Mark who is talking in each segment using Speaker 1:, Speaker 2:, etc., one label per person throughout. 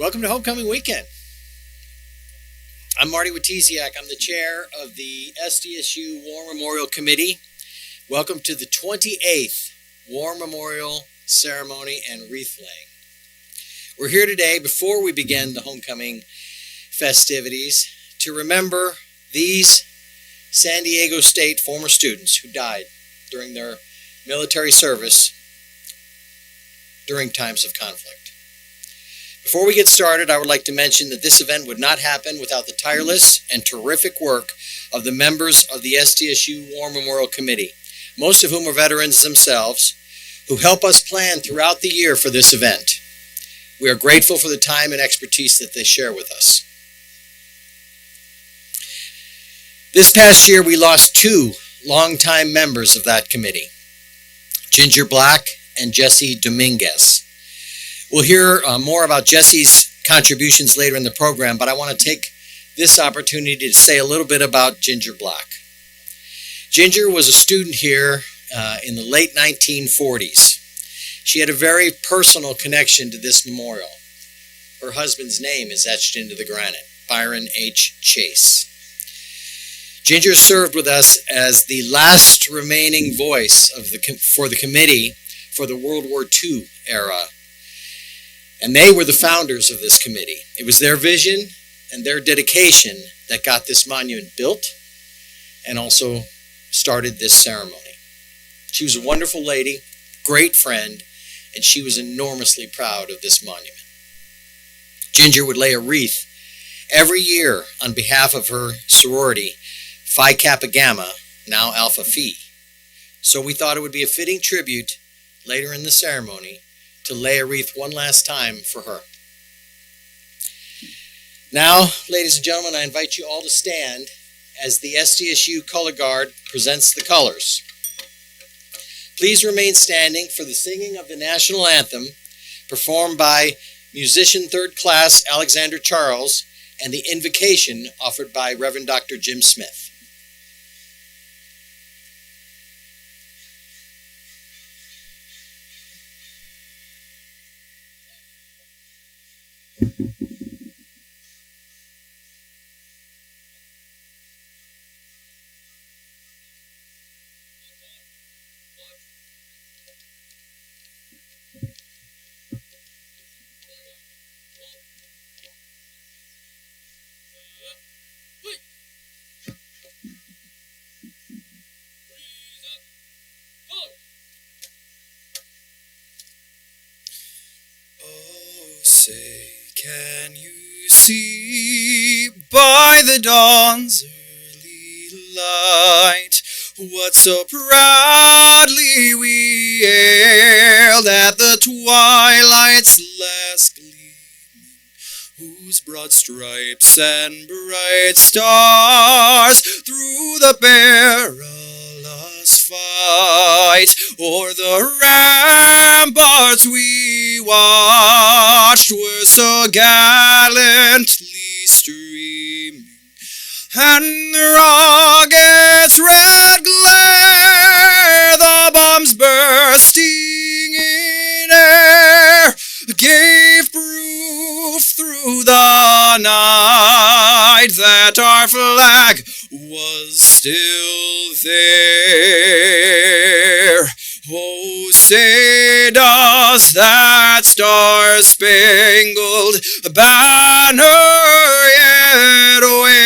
Speaker 1: Welcome to Homecoming Weekend. I'm Marty Witesiak. I'm the chair of the SDSU War Memorial Committee. Welcome to the 28th War Memorial Ceremony and Wreath-Laying. We're here today, before we begin the homecoming festivities, to remember these San Diego State former students who died during their military service during times of conflict. Before we get started, I would like to mention that this event would not happen without the tireless and terrific work of the members of the SDSU War Memorial Committee, most of whom are veterans themselves, who help us plan throughout the year for this event. We are grateful for the time and expertise that they share with us. This past year, we lost two longtime members of that committee, Ginger Black and Jesse Dominguez. We'll hear more about Jesse's contributions later in the program, but I want to take this opportunity to say a little bit about Ginger Black. Ginger was a student here in the late 1940s. She had a very personal connection to this memorial. Her husband's name is etched into the granite, Byron H. Chase. Ginger served with us as the last remaining voice for the committee for the World War II era. And they were the founders of this committee. It was their vision and their dedication that got this monument built and also started this ceremony. She was a wonderful lady, great friend, and she was enormously proud of this monument. Ginger would lay a wreath every year on behalf of her sorority, Phi Kappa Gamma, now Alpha Phi. So we thought it would be a fitting tribute later in the ceremony to lay a wreath one last time for her. Now, ladies and gentlemen, I invite you all to stand as the SDSU Color Guard presents the colors. Please remain standing for the singing of the national anthem performed by musician third class Alexander Charles and the invocation offered by Reverend Dr. Jim Smith.
Speaker 2: Say, can you see by the dawn's early light what so proudly we hailed at the twilight's last gleaming, whose broad stripes and bright stars through the perilous fight o'er the ramparts we watched were so gallantly streaming, and the rocket's red glare, the bombs bursting in air, gave proof through the night that our flag was still there. Oh, say does that star-spangled banner yet wave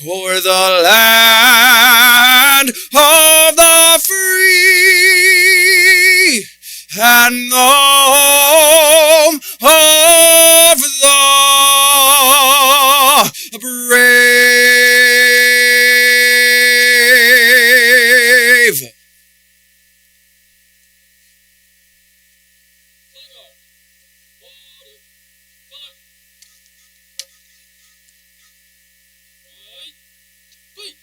Speaker 2: o'er the land of the free and the home of the brave. Wait.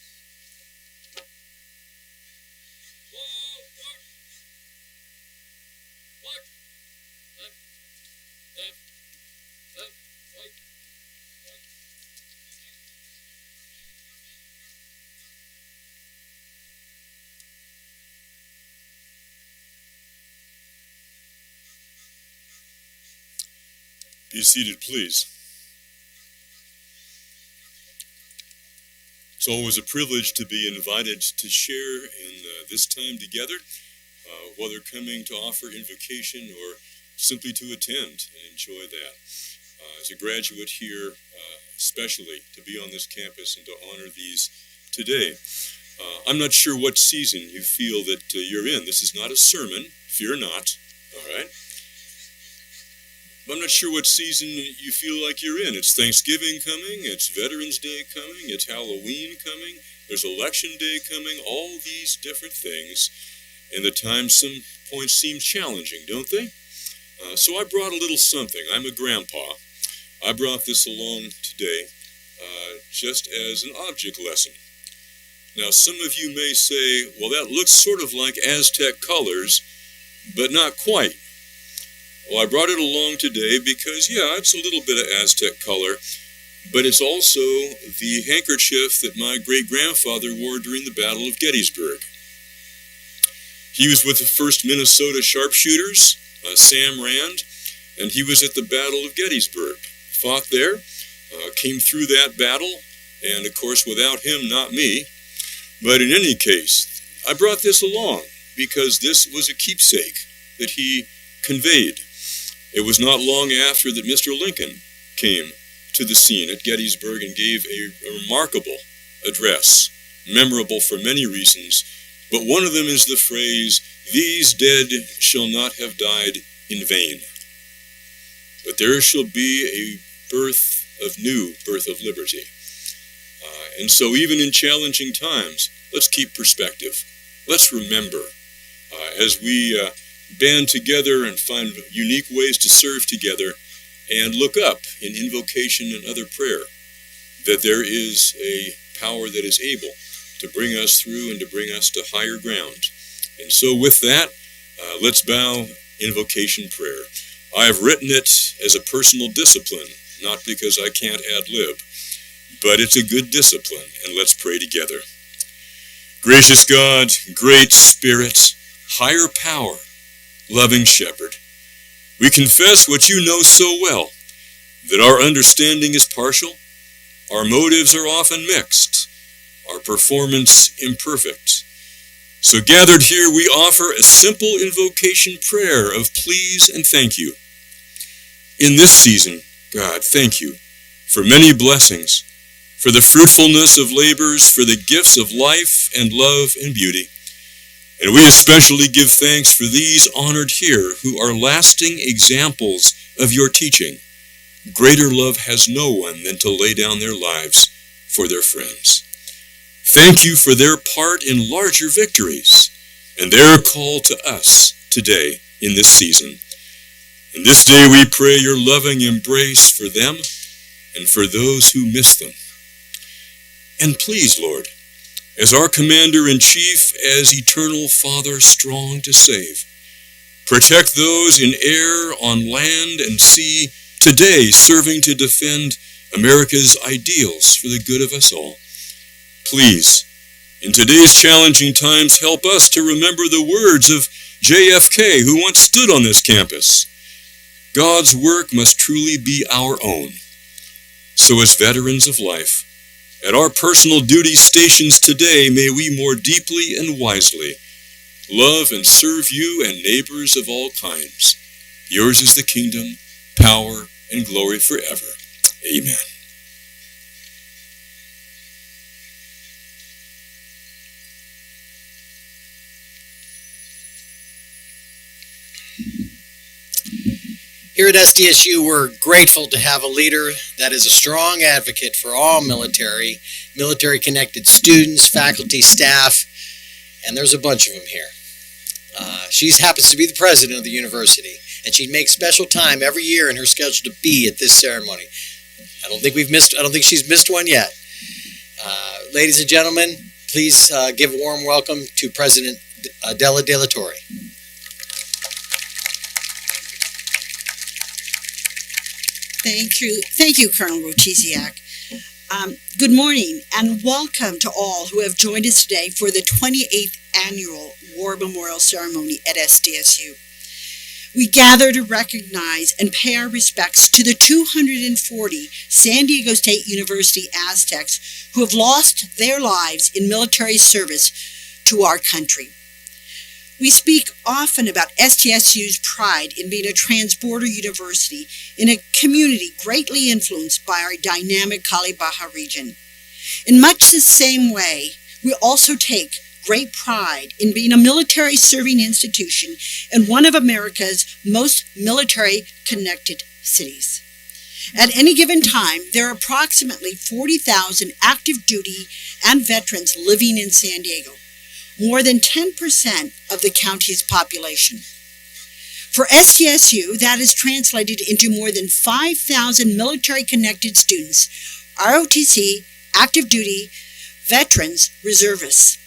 Speaker 3: Be seated, please. It's always a privilege to be invited to share in this time together, whether coming to offer invocation or simply to attend and enjoy that. As a graduate here, especially to be on this campus and to honor these today. I'm not sure what season you feel that you're in. This is not a sermon, fear not, all right? I'm not sure what season you feel like you're in. It's Thanksgiving coming, it's Veterans Day coming, it's Halloween coming, there's Election Day coming, all these different things, and the times some points seem challenging, don't they? So I brought a little something. I'm a grandpa. I brought this along today just as an object lesson. Now, some of you may say, well, that looks sort of like Aztec colors, but not quite. Well, I brought it along today because, yeah, it's a little bit of Aztec color, but it's also the handkerchief that my great-grandfather wore during the Battle of Gettysburg. He was with the 1st Minnesota Sharpshooters, Sam Rand, and he was at the Battle of Gettysburg. Fought there, came through that battle, and of course, without him, not me. But in any case, I brought this along because this was a keepsake that he conveyed. It was not long after that Mr. Lincoln came to the scene at Gettysburg and gave a remarkable address, memorable for many reasons, but one of them is the phrase, "These dead shall not have died in vain, but there shall be a new birth of liberty." And so even in challenging times, let's keep perspective. Let's remember as we band together and find unique ways to serve together and look up in invocation and other prayer that there is a power that is able to bring us through and to bring us to higher ground. And so with that, let's bow invocation prayer. I have written it as a personal discipline, not because I can't ad-lib, but it's a good discipline, and let's pray together. Gracious God, great Spirit, higher power, loving Shepherd, we confess what you know so well, that our understanding is partial, our motives are often mixed, our performance imperfect. So gathered here, we offer a simple invocation prayer of please and thank you. In this season, God, thank you for many blessings, for the fruitfulness of labors, for the gifts of life and love and beauty. And we especially give thanks for these honored here who are lasting examples of your teaching. Greater love has no one than to lay down their lives for their friends. Thank you for their part in larger victories and their call to us today in this season. And this day we pray your loving embrace for them and for those who miss them. And please, Lord, as our Commander-in-Chief, as Eternal Father strong to save, protect those in air, on land, and sea, today serving to defend America's ideals for the good of us all. Please, in today's challenging times, help us to remember the words of JFK, who once stood on this campus. God's work must truly be our own. So as veterans of life, at our personal duty stations today, may we more deeply and wisely love and serve you and neighbors of all kinds. Yours is the kingdom, power, and glory forever. Amen.
Speaker 1: Here at SDSU, we're grateful to have a leader that is a strong advocate for all military-connected students, faculty, staff, and there's a bunch of them here. She happens to be the president of the university, and she makes special time every year in her schedule to be at this ceremony. I don't think she's missed one yet. Ladies and gentlemen, please give a warm welcome to President Adela De La Torre.
Speaker 4: Thank you, Colonel Rochisiak. Good morning and welcome to all who have joined us today for the 28th Annual War Memorial Ceremony at SDSU. We gather to recognize and pay our respects to the 240 San Diego State University Aztecs who have lost their lives in military service to our country. We speak often about SDSU's pride in being a transborder university in a community greatly influenced by our dynamic Cali Baja region. In much the same way, we also take great pride in being a military serving institution in one of America's most military connected cities. At any given time, there are approximately 40,000 active duty and veterans living in San Diego, more than 10% of the county's population. For SDSU, that is translated into more than 5,000 military connected students, ROTC, active duty, veterans, reservists.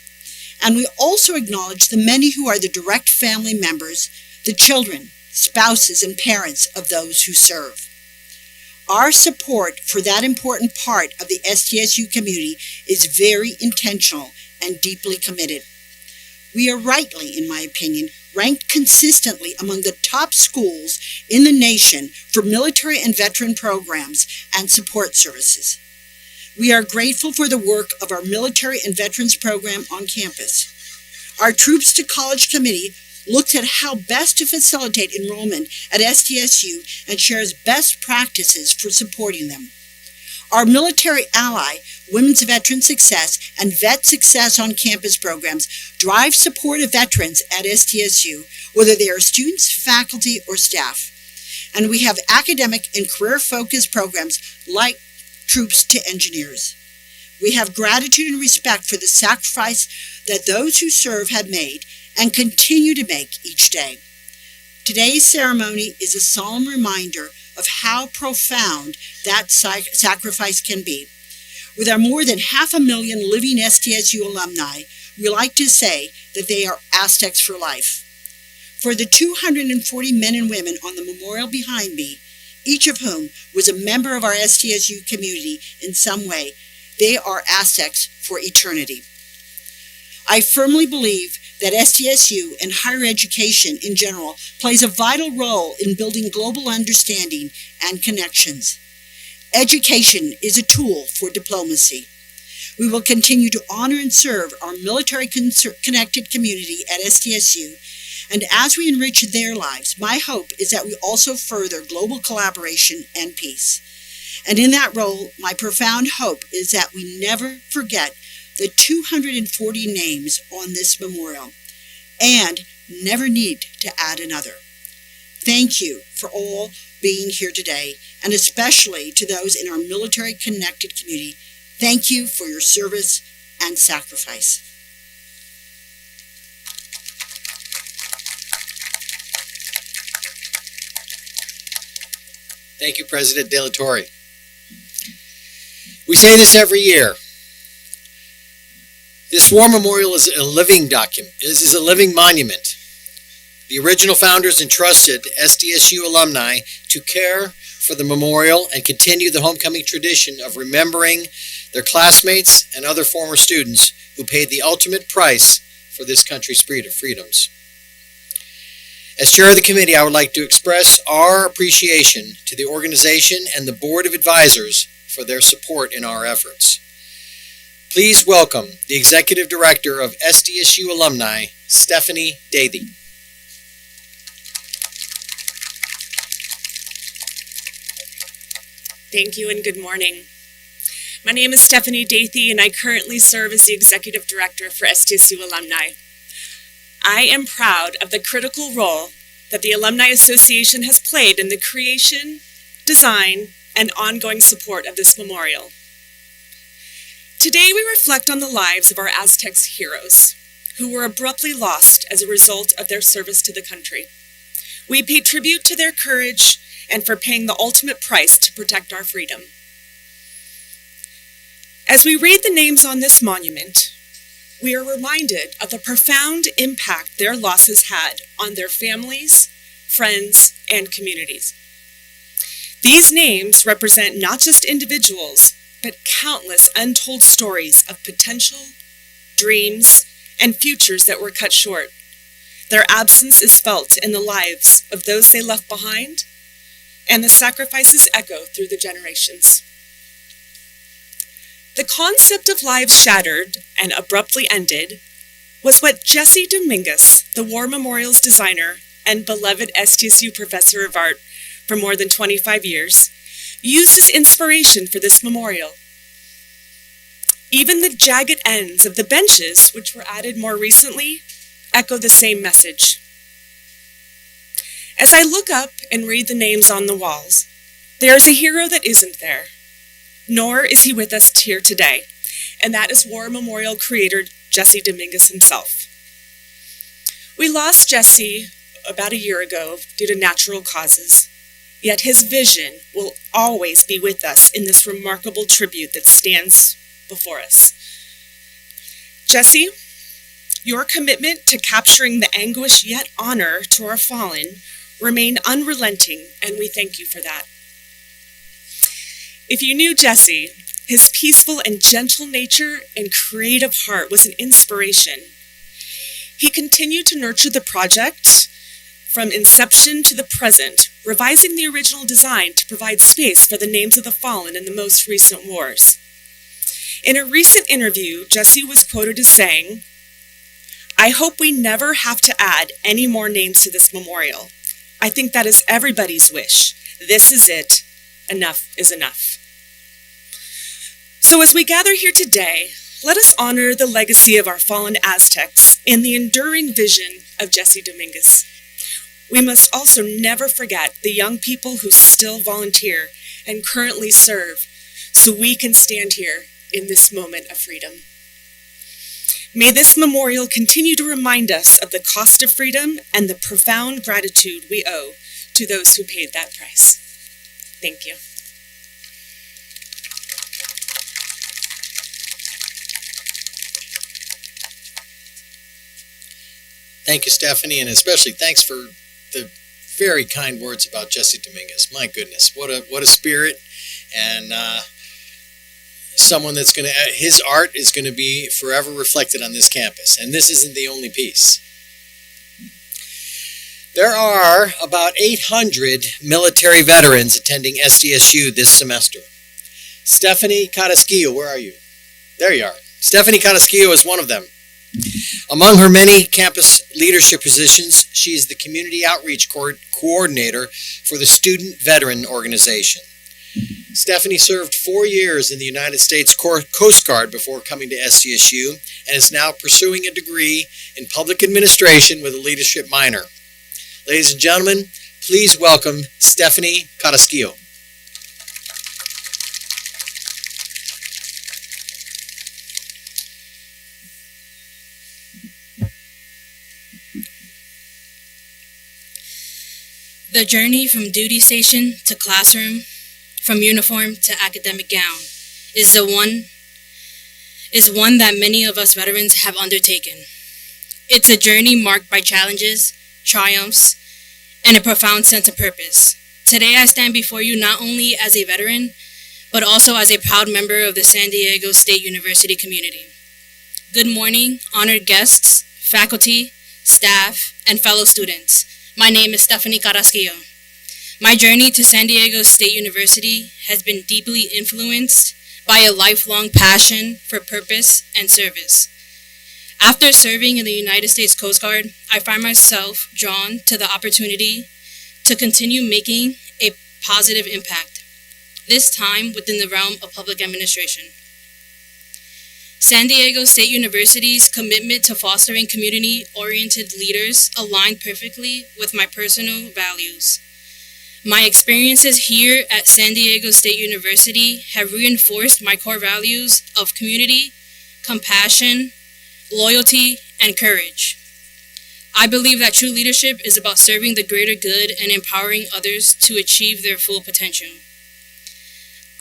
Speaker 4: And we also acknowledge the many who are the direct family members, the children, spouses, and parents of those who serve. Our support for that important part of the SDSU community is very intentional and deeply committed. We are rightly, in my opinion, ranked consistently among the top schools in the nation for military and veteran programs and support services. We are grateful for the work of our military and veterans program on campus. Our Troops to College Committee looks at how best to facilitate enrollment at SDSU and shares best practices for supporting them. Our military ally, Women's Veteran Success and Vet Success on Campus programs drive support of veterans at SDSU, whether they are students, faculty, or staff. And we have academic and career-focused programs like Troops to Engineers. We have gratitude and respect for the sacrifice that those who serve have made and continue to make each day. Today's ceremony is a solemn reminder of how profound that sacrifice can be. With our more than 500,000 living SDSU alumni, we like to say that they are Aztecs for life. For the 240 men and women on the memorial behind me, each of whom was a member of our SDSU community in some way, they are Aztecs for eternity. I firmly believe that SDSU and higher education in general plays a vital role in building global understanding and connections. Education is a tool for diplomacy. We will continue to honor and serve our military-connected community at SDSU, and as we enrich their lives, my hope is that we also further global collaboration and peace. And in that role, my profound hope is that we never forget the 240 names on this memorial, and never need to add another. Thank you for all being here today, and especially to those in our military-connected community. Thank you for your service and sacrifice.
Speaker 1: Thank you, President De La Torre. We say this every year. This war memorial is a living document. This is a living monument. The original founders entrusted SDSU alumni to care for the memorial and continue the homecoming tradition of remembering their classmates and other former students who paid the ultimate price for this country's freedoms. As chair of the committee, I would like to express our appreciation to the organization and the board of advisors for their support in our efforts. Please welcome the Executive Director of SDSU Alumni, Stephanie Dathy.
Speaker 5: Thank you and good morning. My name is Stephanie Dathy and I currently serve as the Executive Director for SDSU Alumni. I am proud of the critical role that the Alumni Association has played in the creation, design, and ongoing support of this memorial. Today we reflect on the lives of our Aztecs heroes, who were abruptly lost as a result of their service to the country. We pay tribute to their courage and for paying the ultimate price to protect our freedom. As we read the names on this monument, we are reminded of the profound impact their losses had on their families, friends, and communities. These names represent not just individuals, but countless untold stories of potential, dreams, and futures that were cut short, Their absence is felt in the lives of those they left behind, and the sacrifices echo through the generations. The concept of lives shattered and abruptly ended was what Jesse Dominguez, the War Memorial's designer and beloved SDSU professor of art for more than 25 years, used as inspiration for this memorial. Even the jagged ends of the benches, which were added more recently, echo the same message. As I look up and read the names on the walls, there is a hero that isn't there, nor is he with us here today, and that is War Memorial creator Jesse Dominguez himself. We lost Jesse about a year ago due to natural causes, yet his vision will always be with us in this remarkable tribute that stands before us. Jesse, your commitment to capturing the anguish yet honor to our fallen remain unrelenting, and we thank you for that. If you knew Jesse, his peaceful and gentle nature and creative heart was an inspiration. He continued to nurture the project from inception to the present, revising the original design to provide space for the names of the fallen in the most recent wars. In a recent interview, Jesse was quoted as saying, "I hope we never have to add any more names to this memorial. I think that is everybody's wish. This is it. Enough is enough." So as we gather here today, let us honor the legacy of our fallen Aztecs in the enduring vision of Jesse Dominguez. We must also never forget the young people who still volunteer and currently serve so we can stand here in this moment of freedom. May this memorial continue to remind us of the cost of freedom and the profound gratitude we owe to those who paid that price. Thank you.
Speaker 1: Thank you, Stephanie, and especially thanks for the very kind words about Jesse Dominguez. My goodness, what a spirit, and someone that's going to, his art is going to be forever reflected on this campus, and this isn't the only piece. There are about 800 military veterans attending SDSU this semester. Stephanie Carrasquillo, where are you? There you are. Stephanie Carrasquillo is one of them. Among her many campus leadership positions, she is the Community Outreach Coordinator for the Student Veteran Organization. Stephanie served 4 years in the United States Coast Guard before coming to SDSU and is now pursuing a degree in public administration with a leadership minor. Ladies and gentlemen, please welcome Stephanie Carrasquillo.
Speaker 6: The journey from duty station to classroom, from uniform to academic gown, is one that many of us veterans have undertaken. It's a journey marked by challenges, triumphs, and a profound sense of purpose. Today I stand before you not only as a veteran, but also as a proud member of the San Diego State University community. Good morning, honored guests, faculty, staff, and fellow students. My name is Stephanie Carrasquillo. My journey to San Diego State University has been deeply influenced by a lifelong passion for purpose and service. After serving in the United States Coast Guard, I find myself drawn to the opportunity to continue making a positive impact, this time within the realm of public administration. San Diego State University's commitment to fostering community-oriented leaders aligned perfectly with my personal values. My experiences here at San Diego State University have reinforced my core values of community, compassion, loyalty, and courage. I believe that true leadership is about serving the greater good and empowering others to achieve their full potential.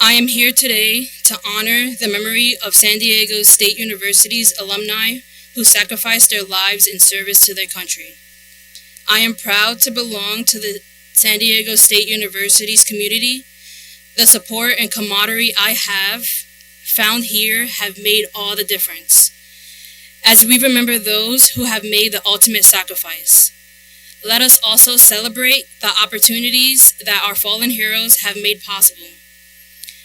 Speaker 6: I am here today to honor the memory of San Diego State University's alumni who sacrificed their lives in service to their country. I am proud to belong to the San Diego State University's community. The support and camaraderie I have found here have made all the difference. as we remember those who have made the ultimate sacrifice. Let us also celebrate the opportunities that our fallen heroes have made possible.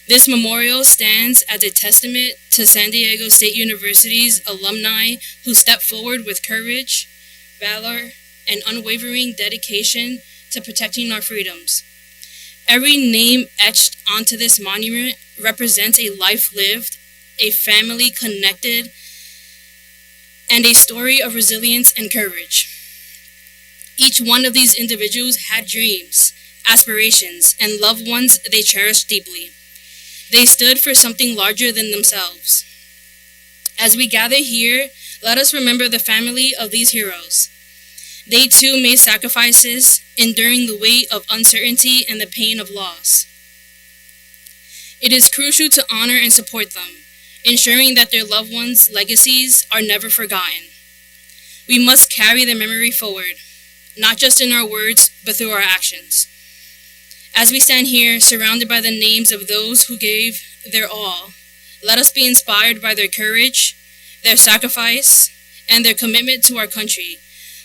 Speaker 6: This memorial stands as a testament to San Diego State University's alumni who stepped forward with courage, valor, and unwavering dedication to protecting our freedoms. Every name etched onto this monument represents a life lived, a family connected, and a story of resilience and courage. Each one of these individuals had dreams, aspirations, and loved ones they cherished deeply. They stood for something larger than themselves. As we gather here, let us remember the family of these heroes. They too made sacrifices, enduring the weight of uncertainty and the pain of loss. It is crucial to honor and support them, ensuring that their loved ones' legacies are never forgotten. We must carry their memory forward, not just in our words, but through our actions. As we stand here, surrounded by the names of those who gave their all, let us be inspired by their courage, their sacrifice, and their commitment to our country.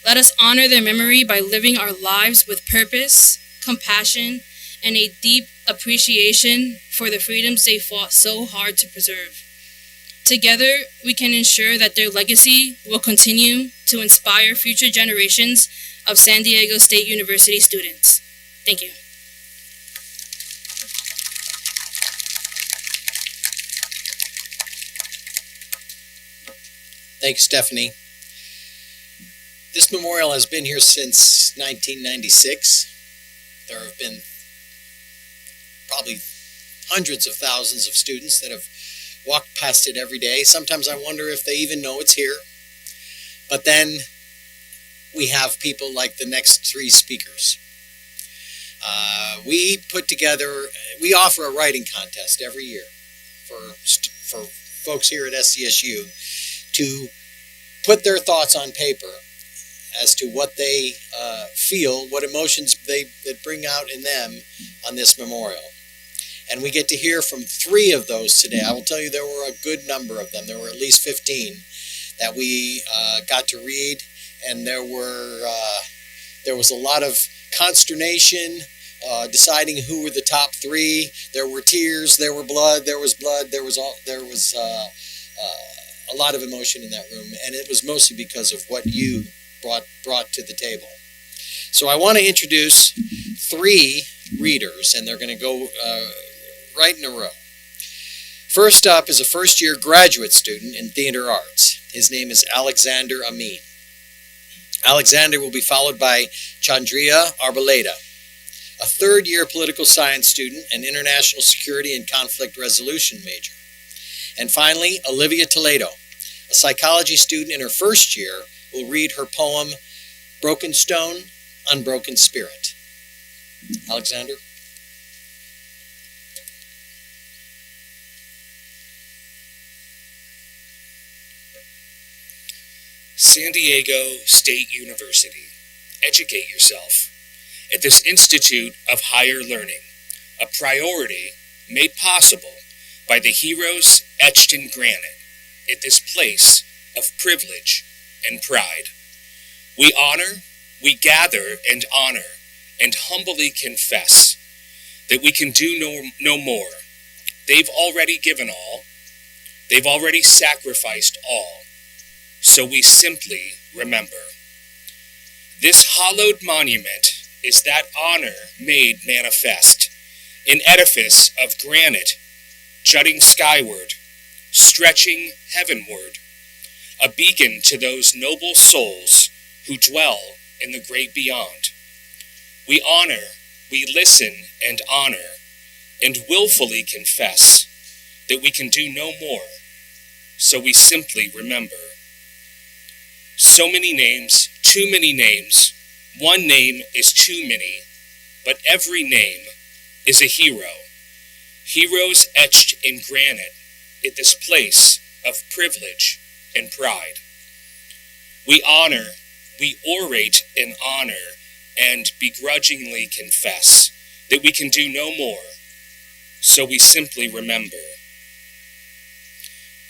Speaker 6: Let us honor their memory by living our lives with purpose, compassion, and a deep appreciation for the freedoms they fought so hard to preserve. Together, we can ensure that their legacy will continue to inspire future generations of San Diego State University students. Thank you.
Speaker 1: Thanks, Stephanie. This memorial has been here since 1996. There have been probably hundreds of thousands of students that have walked past it every day. Sometimes I wonder if they even know it's here. But then we have people like the next three speakers. We offer a writing contest every year for folks here at SDSU to put their thoughts on paper as to what they feel, what emotions that bring out in them on this memorial. And we get to hear from three of those today. I will tell you there were a good number of them. There were at least 15 that we got to read, and there was a lot of consternation deciding who were the top three. There were tears, there was blood, there was a lot of emotion in that room, and it was mostly because of what you brought to the table. So I want to introduce three readers, and they're going to go right in a row. First up is a first-year graduate student in theater arts. His name is Alexander Amin. Alexander will be followed by Chandria Arboleda, a third-year political science student and international security and conflict resolution major. And finally, Olivia Toledo, a psychology student in her first year, will read her poem, Broken Stone, Unbroken Spirit. Alexander?
Speaker 7: San Diego State University. Educate yourself. At this Institute of Higher Learning, a priority made possible by the heroes etched in granite at this place of privilege and pride. We honor, we gather and honor, and humbly confess that we can do no more. They've already given all. They've already sacrificed all. So we simply remember. This hallowed monument is that honor made manifest, an edifice of granite jutting skyward, stretching heavenward, a beacon to those noble souls who dwell in the great beyond. We honor, we listen and honor, and willfully confess that we can do no more, so we simply remember. So many names, too many names. One name is too many, but every name is a hero. Heroes etched in granite at this place of privilege and pride. We honor, we orate and honor, and begrudgingly confess that we can do no more, so we simply remember.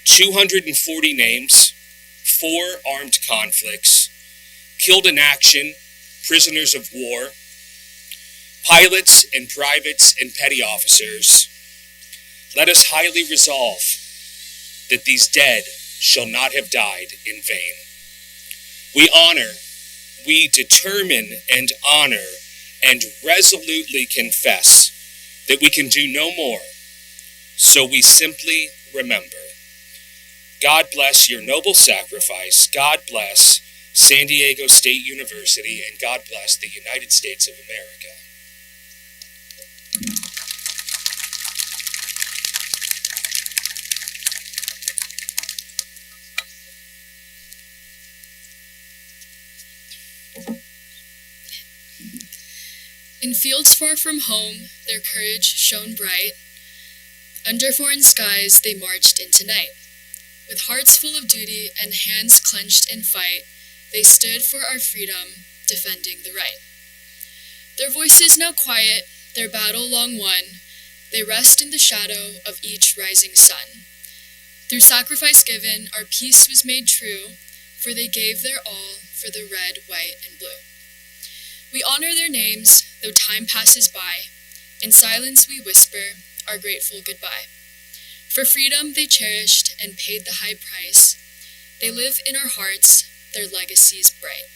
Speaker 7: 240 names, 4 armed conflicts, killed in action, prisoners of war, pilots and privates and petty officers, let us highly resolve that these dead shall not have died in vain. We honor, we determine and honor and resolutely confess that we can do no more, so we simply remember. God bless your noble sacrifice. God bless San Diego State University, and God bless the United States of America.
Speaker 8: In fields far from home, their courage shone bright. Under foreign skies, they marched into night. With hearts full of duty and hands clenched in fight, they stood for our freedom, defending the right. Their voices now quiet, their battle long won, they rest in the shadow of each rising sun. Through sacrifice given, our peace was made true, for they gave their all for the red, white, and blue. We honor their names, though time passes by. In silence we whisper our grateful goodbye. For freedom they cherished and paid the high price. They live in our hearts, their legacies bright.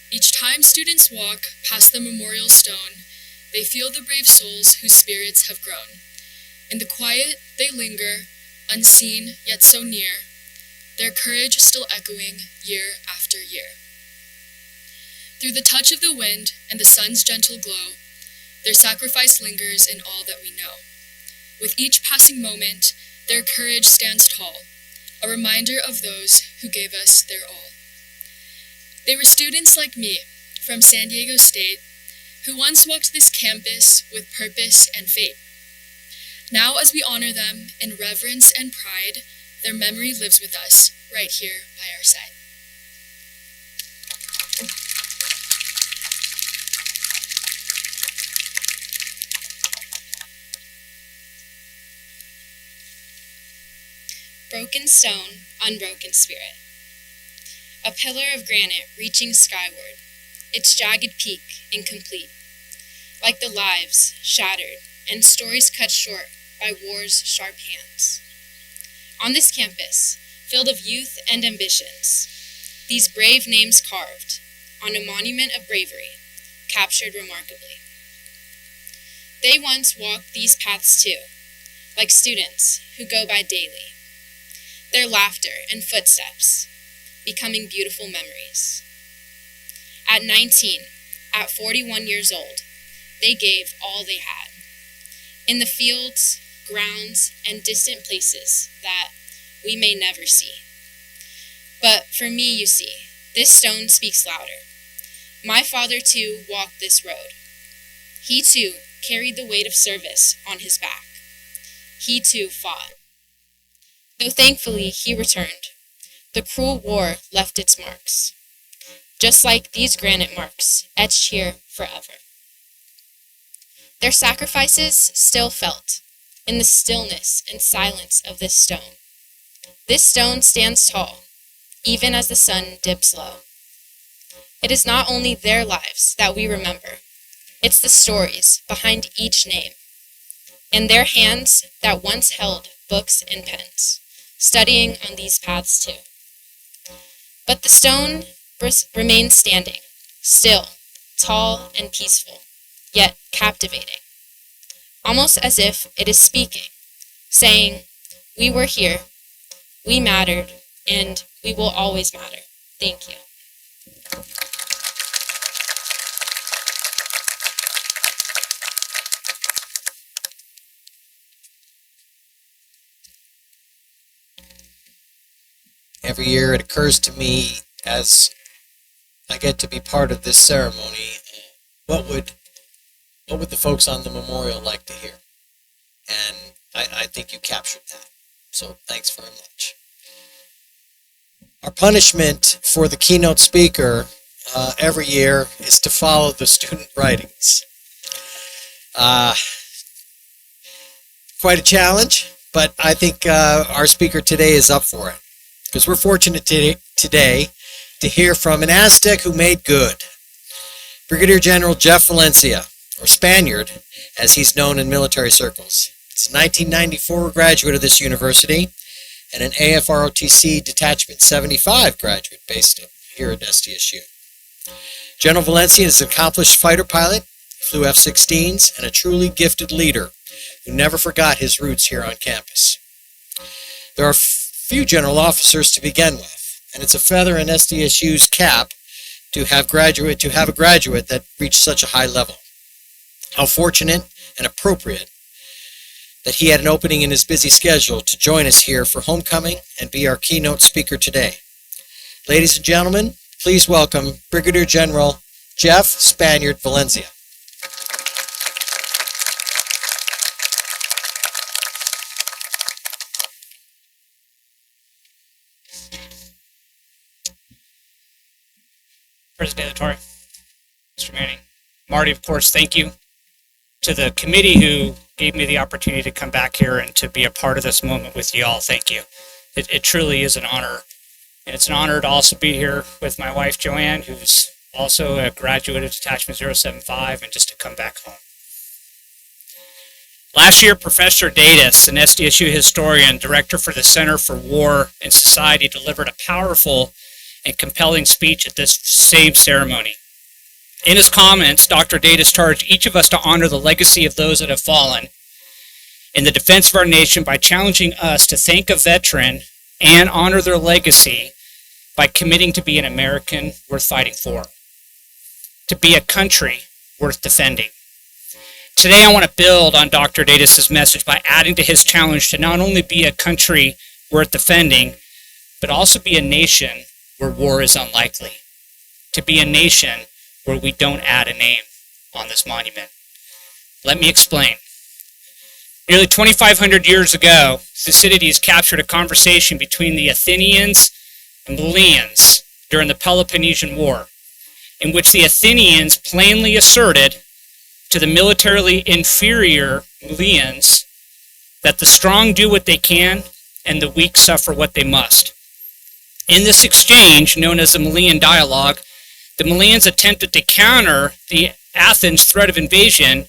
Speaker 8: Each time students walk past the memorial stone, they feel the brave souls whose spirits have grown. In the quiet they linger, unseen yet so near, their courage still echoing year after year. Through the touch of the wind and the sun's gentle glow, their sacrifice lingers in all that we know. With each passing moment, their courage stands tall, a reminder of those who gave us their all. They were students like me from San Diego State who once walked this campus with purpose and faith. Now, as we honor them in reverence and pride, their memory lives with us right here by our side.
Speaker 9: Broken stone, unbroken spirit. A pillar of granite reaching skyward, its jagged peak incomplete, like the lives shattered and stories cut short by war's sharp hands. On this campus, filled of youth and ambitions, these brave names carved on a monument of bravery, captured remarkably. They once walked these paths too, like students who go by daily, their laughter and footsteps becoming beautiful memories. At 19, at 41 years old, they gave all they had. In the fields, grounds, and distant places that we may never see. But for me, you see, this stone speaks louder. My father too walked this road. He too carried the weight of service on his back. He too fought. Though thankfully he returned, the cruel war left its marks, just like these granite marks etched here forever. Their sacrifices still felt in the stillness and silence of this stone. This stone stands tall, even as the sun dips low. It is not only their lives that we remember, it's the stories behind each name, and their hands that once held books and pens, studying on these paths too. But the stone remains standing, still, tall and peaceful, yet captivating, almost as if it is speaking, saying, we were here, we mattered, and we will always matter. Thank you.
Speaker 1: Every year it occurs to me as I get to be part of this ceremony, what would the folks on the memorial like to hear? And I think you captured that. So thanks very much. Our punishment for the keynote speaker every year is to follow the student writings. Quite a challenge, but I think our speaker today is up for it. because we're fortunate today to hear from an Aztec who made good. Brigadier General Jeff Valencia, or Spaniard, as he's known in military circles. He's a 1994 graduate of this university and an AFROTC Detachment 75 graduate based here at SDSU. General Valencia is an accomplished fighter pilot, flew F-16s, and a truly gifted leader who never forgot his roots here on campus. There are few general officers to begin with, and it's a feather in SDSU's cap to have a graduate that reached such a high level. How fortunate and appropriate that he had an opening in his busy schedule to join us here for homecoming and be our keynote speaker today. Ladies and gentlemen, please welcome Brigadier General Jeff Spaniard Valencia.
Speaker 10: President Torre, Mr. Manning, Marty, of course, thank you. To the committee who gave me the opportunity to come back here and to be a part of this moment with you all, thank you. It truly is an honor. And it's an honor to also be here with my wife, Joanne, who's also a graduate of Detachment 075, and just to come back home. Last year, Professor Datis, an SDSU historian, director for the Center for War and Society, delivered a powerful and compelling speech at this same ceremony. In his comments, Dr. Datis charged each of us to honor the legacy of those that have fallen in the defense of our nation by challenging us to thank a veteran and honor their legacy by committing to be an American worth fighting for, to be a country worth defending. Today, I want to build on Dr. Datis' message by adding to his challenge to not only be a country worth defending, but also be a nation where war is unlikely, to be a nation where we don't add a name on this monument. Let me explain. Nearly 2,500 years ago, Thucydides captured a conversation between the Athenians and Melians during the Peloponnesian War, in which the Athenians plainly asserted to the militarily inferior Melians that the strong do what they can and the weak suffer what they must. In this exchange, known as the Melian dialogue, the Melians attempted to counter the Athens threat of invasion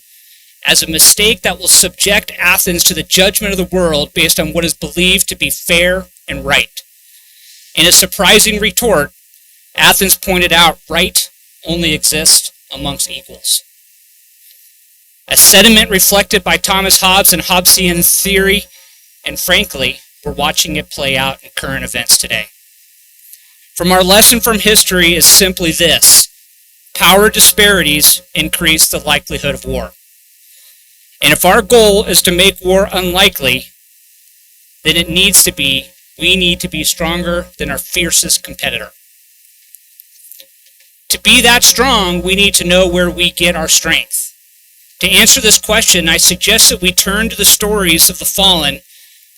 Speaker 10: as a mistake that will subject Athens to the judgment of the world based on what is believed to be fair and right. In a surprising retort, Athens pointed out right only exists amongst equals. A sentiment reflected by Thomas Hobbes and Hobbesian theory, and frankly, we're watching it play out in current events today. From our lesson from history is simply this: power disparities increase the likelihood of war. And if our goal is to make war unlikely, then we need to be stronger than our fiercest competitor. To be that strong, we need to know where we get our strength. To answer this question, I suggest that we turn to the stories of the fallen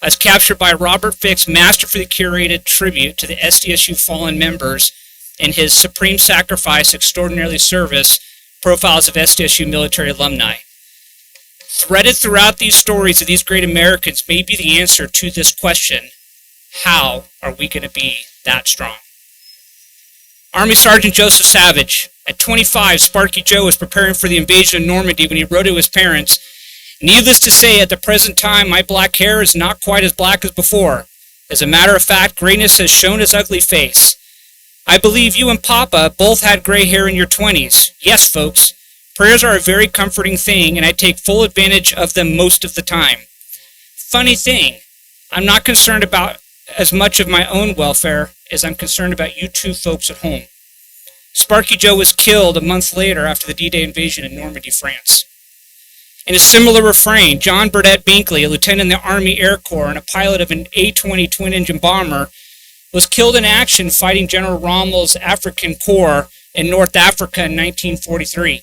Speaker 10: as captured by Robert Fick's masterfully curated tribute to the SDSU fallen members in his Supreme Sacrifice, Extraordinary Service, Profiles of SDSU Military Alumni. Threaded throughout these stories of these great Americans may be the answer to this question: how are we going to be that strong? Army Sergeant Joseph Savage, at 25, Sparky Joe was preparing for the invasion of Normandy when he wrote to his parents, "Needless to say, at the present time, my black hair is not quite as black as before. As a matter of fact, grayness has shown its ugly face. I believe you and Papa both had gray hair in your 20s. Yes, folks, prayers are a very comforting thing, and I take full advantage of them most of the time. Funny thing, I'm not concerned about as much of my own welfare as I'm concerned about you two folks at home." Sparky Joe was killed a month later after the D-Day invasion in Normandy, France. In a similar refrain, John Burdett Binkley, a lieutenant in the Army Air Corps and a pilot of an A-20 twin-engine bomber, was killed in action fighting General Rommel's African Corps in North Africa in 1943.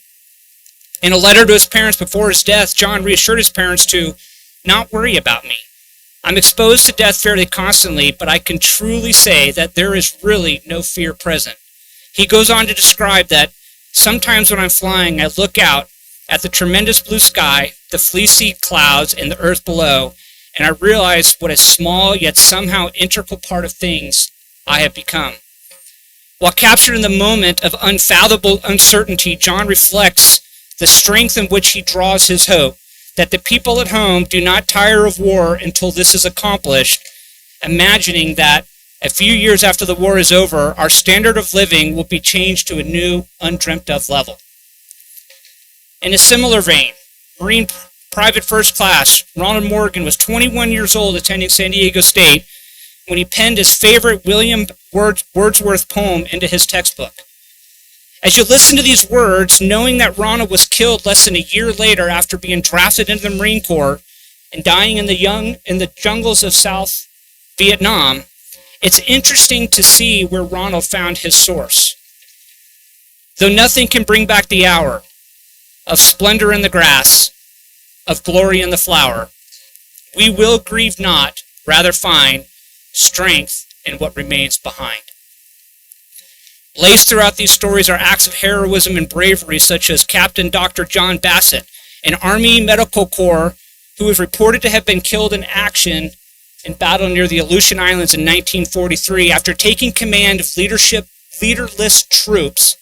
Speaker 10: In a letter to his parents before his death, John reassured his parents to not worry about me. I'm exposed to death fairly constantly, but I can truly say that there is really no fear present. He goes on to describe that sometimes when I'm flying, I look out at the tremendous blue sky, the fleecy clouds, and the earth below, and I realize what a small yet somehow integral part of things I have become. While captured in the moment of unfathomable uncertainty, John reflects the strength in which he draws his hope that the people at home do not tire of war until this is accomplished, imagining that a few years after the war is over, our standard of living will be changed to a new, undreamt of level. In a similar vein, Marine Private First Class Ronald Morgan was 21 years old attending San Diego State when he penned his favorite William Wordsworth poem into his textbook. As you listen to these words, knowing that Ronald was killed less than a year later after being drafted into the Marine Corps and dying in the jungles of South Vietnam, it's interesting to see where Ronald found his source. Though nothing can bring back the hour of splendor in the grass, of glory in the flower, we will grieve not, rather find strength in what remains behind. Laced throughout these stories are acts of heroism and bravery, such as Captain Dr. John Bassett, an Army Medical Corps who was reported to have been killed in action in battle near the Aleutian Islands in 1943 after taking command of leaderless troops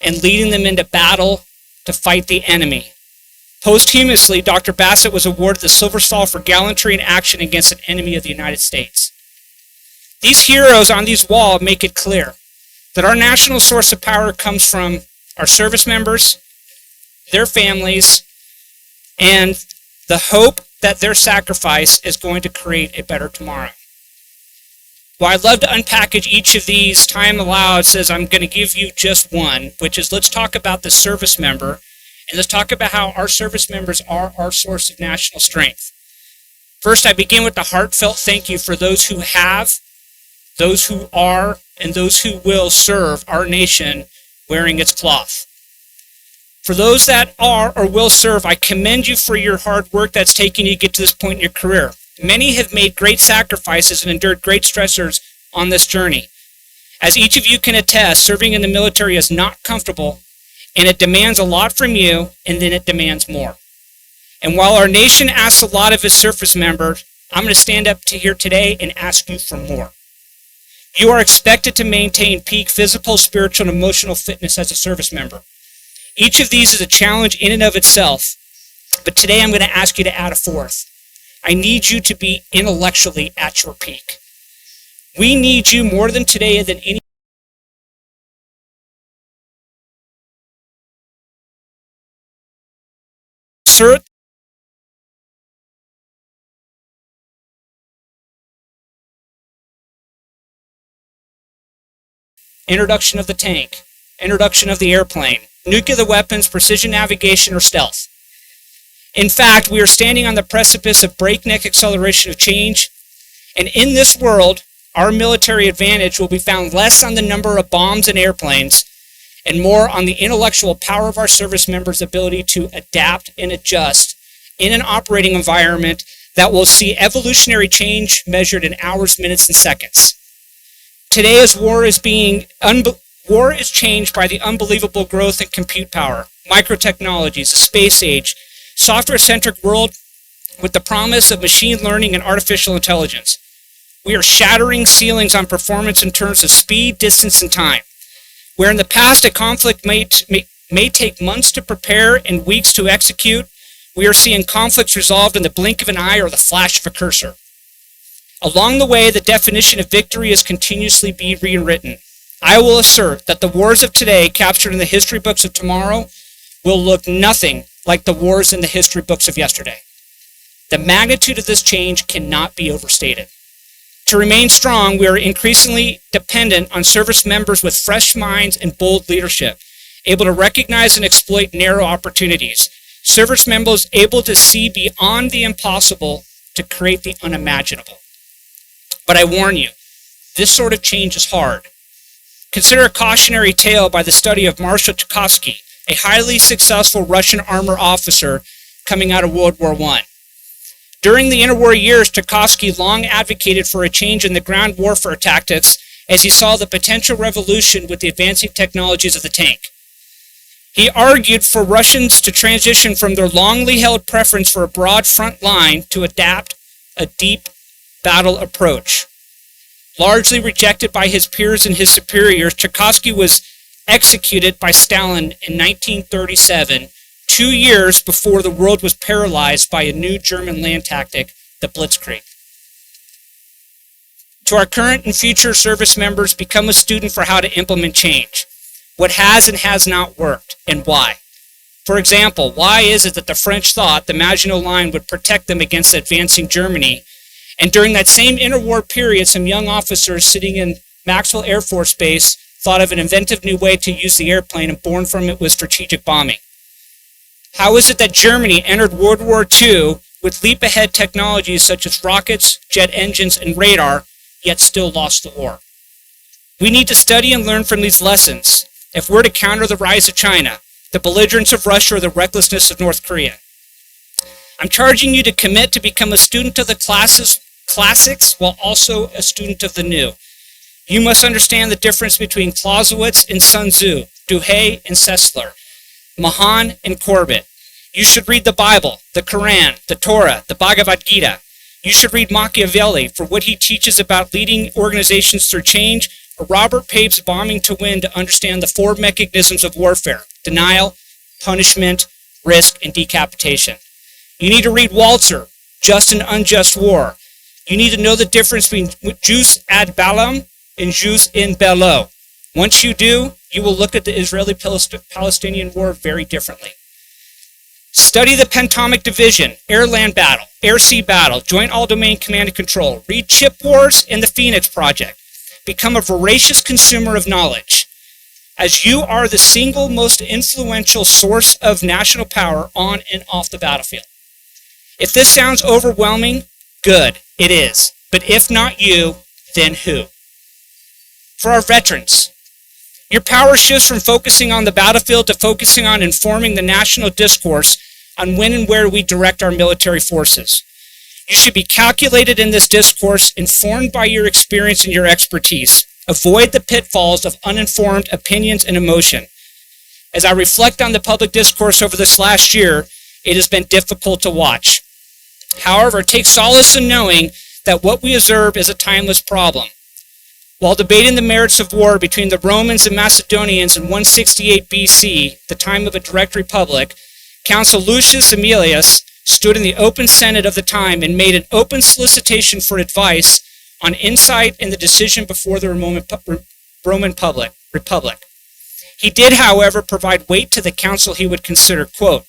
Speaker 10: and leading them into battle to fight the enemy. Posthumously, Dr. Bassett was awarded the Silver Star for gallantry in action against an enemy of the United States. These heroes on these walls make it clear that our national source of power comes from our service members, their families, and the hope that their sacrifice is going to create a better tomorrow. While I'd love to unpackage each of these, time allowed says I'm going to give you just one, which is let's talk about the service member, and let's talk about how our service members are our source of national strength. First, I begin with the heartfelt thank you for those who have, those who are, and those who will serve our nation wearing its cloth. For those that are or will serve, I commend you for your hard work that's taken you to get to this point in your career. Many have made great sacrifices and endured great stressors on this journey. As each of you can attest, serving in the military is not comfortable, and it demands a lot from you, and then it demands more. And while our nation asks a lot of its service members, I'm going to stand up to here today and ask you for more. You are expected to maintain peak physical, spiritual, and emotional fitness as a service member. Each of these is a challenge in and of itself, but today I'm going to ask you to add a fourth. I need you to be intellectually at your peak. We need you more than today than any Sir, introduction of the tank, introduction of the airplane, nuclear weapons, precision navigation, or stealth. In fact, we are standing on the precipice of breakneck acceleration of change, and in this world, our military advantage will be found less on the number of bombs and airplanes and more on the intellectual power of our service members' ability to adapt and adjust in an operating environment that will see evolutionary change measured in hours, minutes, and seconds. Today, as war is changed by the unbelievable growth in compute power, microtechnologies, the space age, software-centric world with the promise of machine learning and artificial intelligence. We are shattering ceilings on performance in terms of speed, distance, and time. Where in the past a conflict may take months to prepare and weeks to execute, we are seeing conflicts resolved in the blink of an eye or the flash of a cursor. Along the way, the definition of victory is continuously being rewritten. I will assert that the wars of today, captured in the history books of tomorrow, will look nothing like the wars in the history books of yesterday. The magnitude of this change cannot be overstated. To remain strong, we are increasingly dependent on service members with fresh minds and bold leadership, able to recognize and exploit narrow opportunities. Service members able to see beyond the impossible to create the unimaginable. But I warn you, this sort of change is hard. Consider a cautionary tale by the study of Marshal Tchaikovsky, a highly successful Russian armor officer coming out of World War I. During the interwar years, Tchaikovsky long advocated for a change in the ground warfare tactics as he saw the potential revolution with the advancing technologies of the tank. He argued for Russians to transition from their longly held preference for a broad front line to adapt a deep battle approach. Largely rejected by his peers and his superiors, Tchaikovsky was executed by Stalin in 1937, 2 years before the world was paralyzed by a new German land tactic, the Blitzkrieg. To our current and future service members, become a student for how to implement change. What has and has not worked, and why. For example, why is it that the French thought the Maginot Line would protect them against advancing Germany, and during that same interwar period, some young officers sitting in Maxwell Air Force Base thought of an inventive new way to use the airplane, and born from it was strategic bombing? How is it that Germany entered World War II with leap-ahead technologies such as rockets, jet engines, and radar, yet still lost the war? We need to study and learn from these lessons if we're to counter the rise of China, the belligerence of Russia, or the recklessness of North Korea. I'm charging you to commit to become a student of the classics while also a student of the new. You must understand the difference between Clausewitz and Sun Tzu, Duhé and Sessler, Mahan and Corbett. You should read the Bible, the Quran, the Torah, the Bhagavad Gita. You should read Machiavelli for what he teaches about leading organizations through change, or Robert Pape's Bombing to Win to understand the 4 mechanisms of warfare: denial, punishment, risk, and decapitation. You need to read Walzer, Just and Unjust War. You need to know the difference between jus ad bellum and jus in bello. Once you do, you will look at the Israeli-Palestinian war very differently. Study the Pentomic Division, Air-Land Battle, Air-Sea Battle, Joint All-Domain Command and Control. Read Chip Wars and the Phoenix Project. Become a voracious consumer of knowledge, as you are the single most influential source of national power on and off the battlefield. If this sounds overwhelming, good, it is. But if not you, then who? For our veterans, your power shifts from focusing on the battlefield to focusing on informing the national discourse on when and where we direct our military forces. You should be calculated in this discourse, informed by your experience and your expertise. Avoid the pitfalls of uninformed opinions and emotion. As I reflect on the public discourse over this last year, it has been difficult to watch. However, take solace in knowing that what we observe is a timeless problem. While debating the merits of war between the Romans and Macedonians in 168 BC, the time of a direct republic, Consul Lucius Aemilius stood in the open Senate of the time and made an open solicitation for advice on insight in the decision before the Roman Republic. He did, however, provide weight to the counsel he would consider, quote,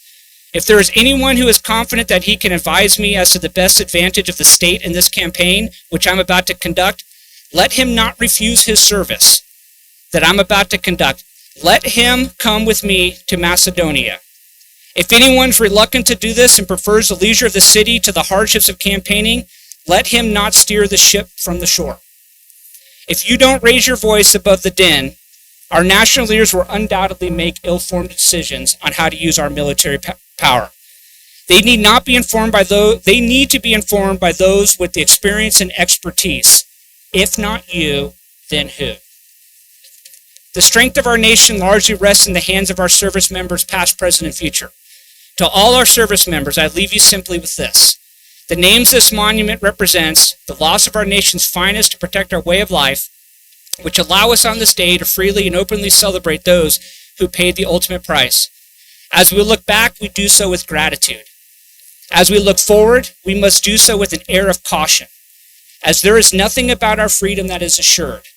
Speaker 10: "If there is anyone who is confident that he can advise me as to the best advantage of the state in this campaign, which I'm about to conduct, let him not refuse his service that I'm about to conduct. Let him come with me to Macedonia. If anyone's reluctant to do this and prefers the leisure of the city to the hardships of campaigning, let him not steer the ship from the shore." If you don't raise your voice above the din, our national leaders will undoubtedly make ill-formed decisions on how to use our military power. They need to be informed by those with the experience and expertise. If not you, then who? The strength of our nation largely rests in the hands of our service members, past, present, and future. To all our service members, I leave you simply with this. The names this monument represents, the loss of our nation's finest to protect our way of life, which allow us on this day to freely and openly celebrate those who paid the ultimate price. As we look back, we do so with gratitude. As we look forward, we must do so with an air of caution, as there is nothing about our freedom that is assured.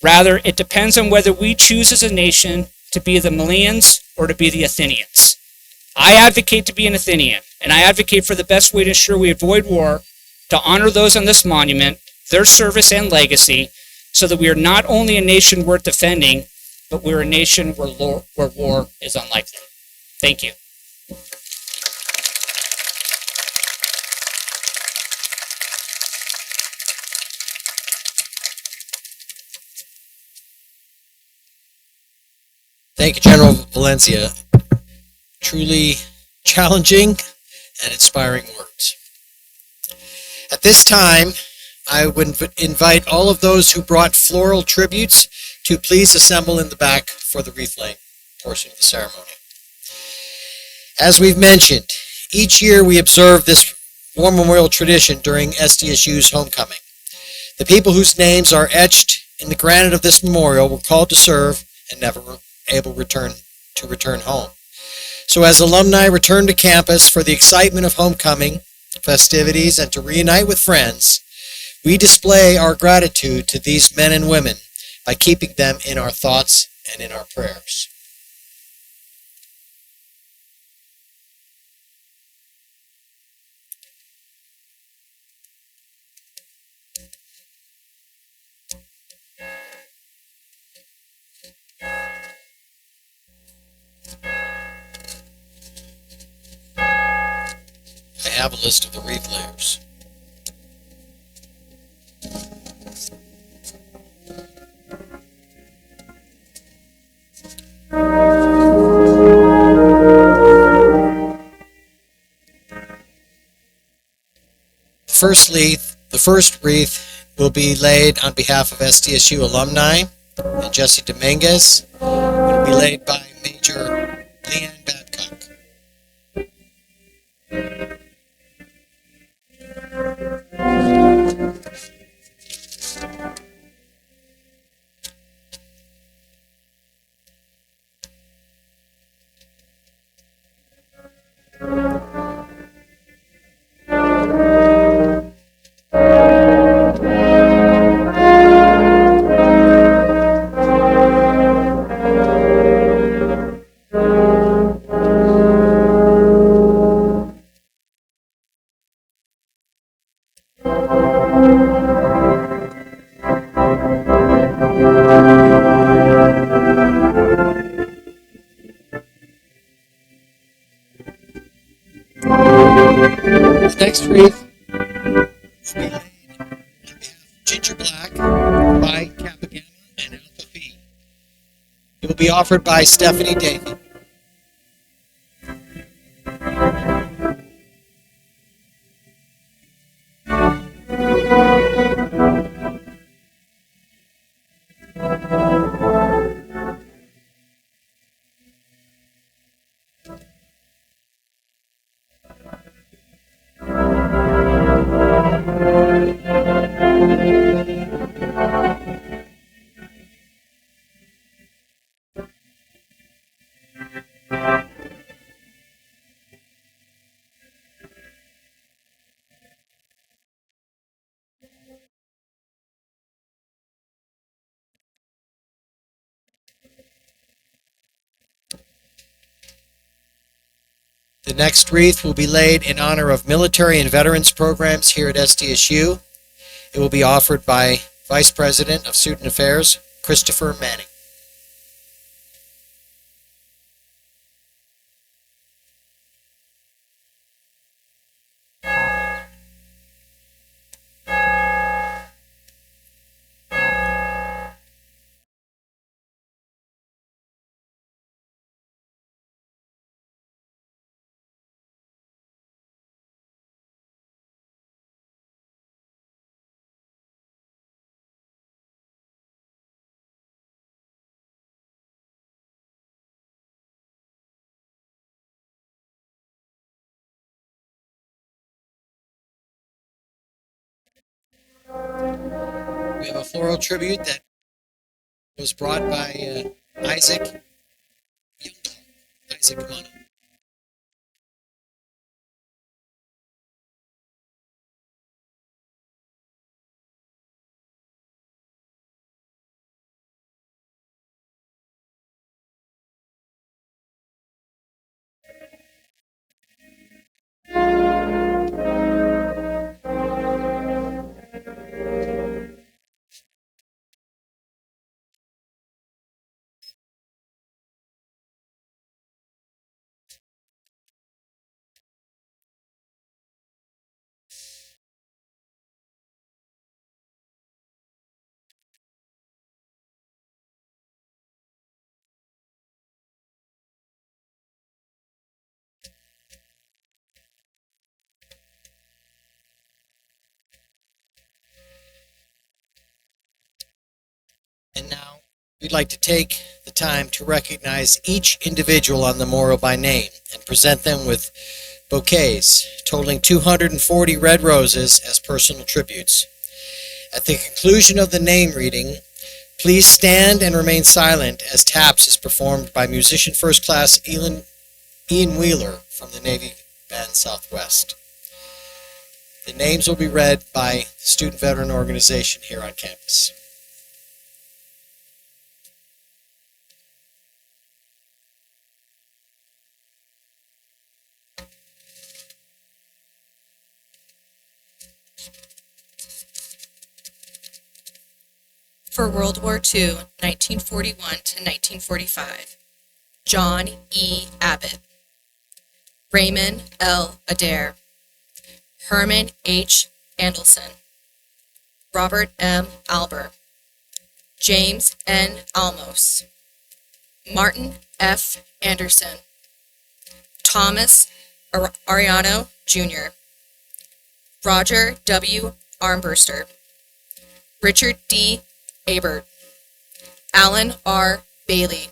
Speaker 10: Rather, it depends on whether we choose as a nation to be the Malians or to be the Athenians. I advocate to be an Athenian, and I advocate for the best way to ensure we avoid war, to honor those on this monument, their service and legacy, so that we are not only a nation worth defending, but we're a nation where war is unlikely. Thank you.
Speaker 1: Thank you, General Valencia. Truly challenging and inspiring words. At this time, I would invite all of those who brought floral tributes to please assemble in the back for the wreath-laying portion of the ceremony. As we've mentioned, each year we observe this war memorial tradition during SDSU's homecoming. The people whose names are etched in the granite of this memorial were called to serve and never able to return home. So as alumni return to campus for the excitement of homecoming festivities and to reunite with friends, we display our gratitude to these men and women by keeping them in our thoughts and in our prayers. I have a list of the Wreath-Layers. The first wreath will be laid on behalf of SDSU alumni and Jesse Dominguez. It will be laid by Major Leanne Babcock. The next wreath will be laid on behalf of Ginger Black, Phi Kappa Gamma, and Alpha Phi. It will be offered by Stephanie Davey. The next wreath will be laid in honor of military and veterans programs here at SDSU. It will be offered by Vice President of Student Affairs, Christopher Manning. We have a floral tribute that was brought by Isaac Mono. And now, we'd like to take the time to recognize each individual on the memorial by name and present them with bouquets totaling 240 red roses as personal tributes. At the conclusion of the name reading, please stand and remain silent as taps is performed by musician first class Ian Wheeler from the Navy Band Southwest. The names will be read by the Student Veteran Organization here on campus.
Speaker 11: For World War II, 1941 to 1945, John E. Abbott, Raymond L. Adair, Herman H. Andelson, Robert M. Albert, James N. Almos, Martin F. Anderson, Thomas Ariano, Jr., Roger W. Armbruster, Richard D. Abert, Alan R. Bailey,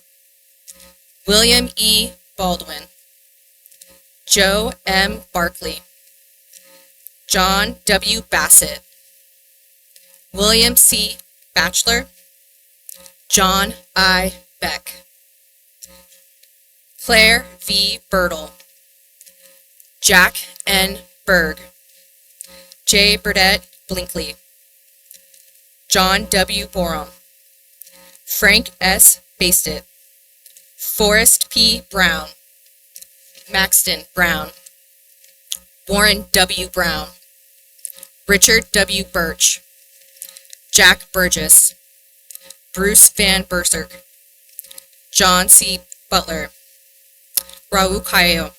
Speaker 11: William E. Baldwin, Joe M. Barkley, John W. Bassett, William C. Batchelor, John I. Beck, Claire V. Birtle, Jack N. Berg, J. Burdett Blinkley, John W. Borum, Frank S. Bastet, Forrest P. Brown, Maxton Brown, Warren W. Brown, Richard W. Birch, Jack Burgess, Bruce Van Berserk, John C. Butler, Raul Cayo,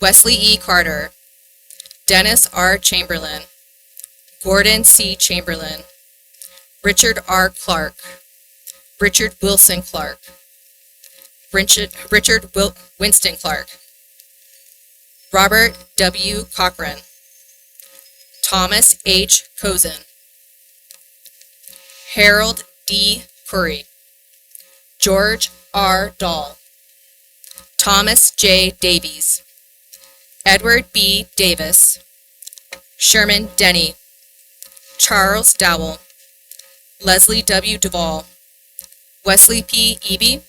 Speaker 11: Wesley E. Carter, Dennis R. Chamberlain, Gordon C. Chamberlain, Richard R. Clark, Richard Wilson Clark, Winston Clark, Robert W. Cochran, Thomas H. Cozen, Harold D. Curry, George R. Dahl, Thomas J. Davies, Edward B. Davis, Sherman Denny, Charles Dowell, Leslie W. Duvall, Wesley P. Eby,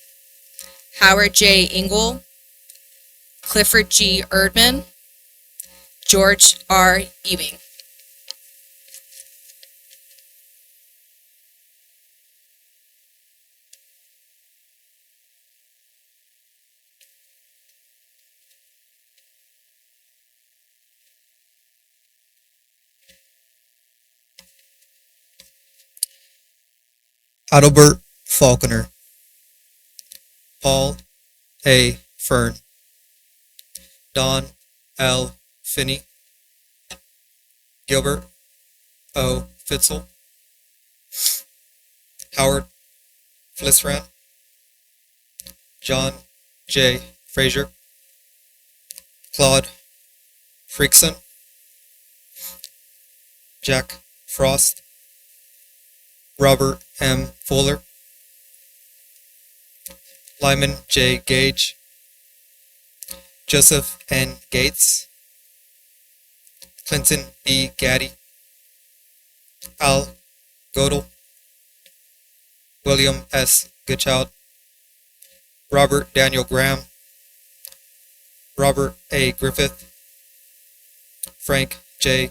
Speaker 11: Howard J. Ingle, Clifford G. Erdman, George R. Ewing.
Speaker 12: Adalbert Falconer, Paul A. Fern, Don L. Finney, Gilbert O. Fitzel, Howard Flisran, John J. Frazier, Claude Frickson, Jack Frost, Robert M. Fuller, Lyman J. Gage, Joseph N. Gates, Clinton B. Gaddy, Al Godel, William S. Goodchild, Robert Daniel Graham, Robert A. Griffith, Frank J.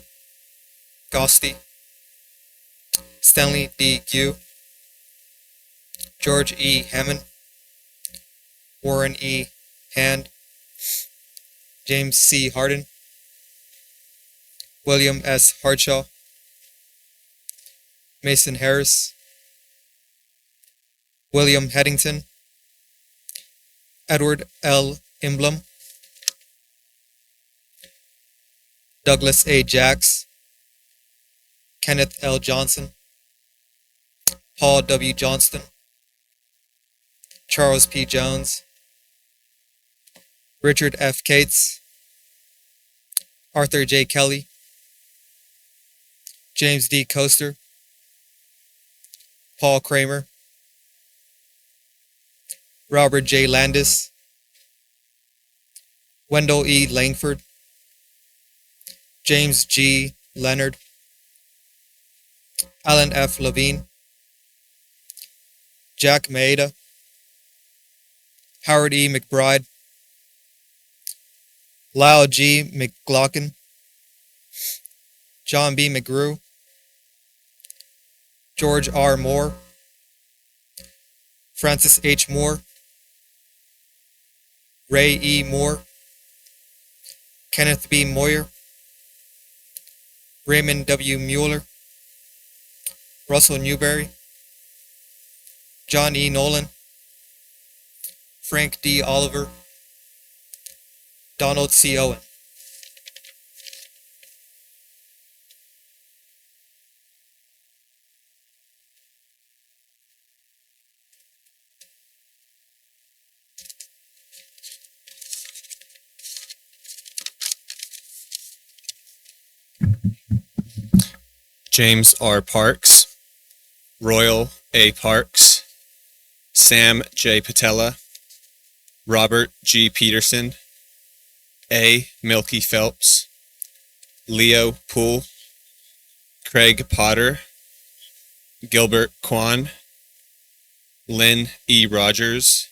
Speaker 12: Gosti, Stanley D. Gue, George E. Hammond, Warren E. Hand, James C. Harden, William S. Hardshaw, Mason Harris, William Headington, Edward L. Imblum, Douglas A. Jacks, Kenneth L. Johnson, Paul W. Johnston, Charles P. Jones, Richard F. Cates, Arthur J. Kelly, James D. Coaster, Paul Kramer, Robert J. Landis, Wendell E. Langford, James G. Leonard, Alan F. Levine, Jack Maeda, Howard E. McBride, Lyle G. McLaughlin, John B. McGrew, George R. Moore, Francis H. Moore, Ray E. Moore, Kenneth B. Moyer, Raymond W. Mueller, Russell Newberry, John E. Nolan, Frank D. Oliver, Donald C. Owen.
Speaker 13: James R. Parks, Royal A. Parks, Sam J. Patella, Robert G. Peterson, A. Milky Phelps, Leo Poole, Craig Potter, Gilbert Kwan, Lynn E. Rogers,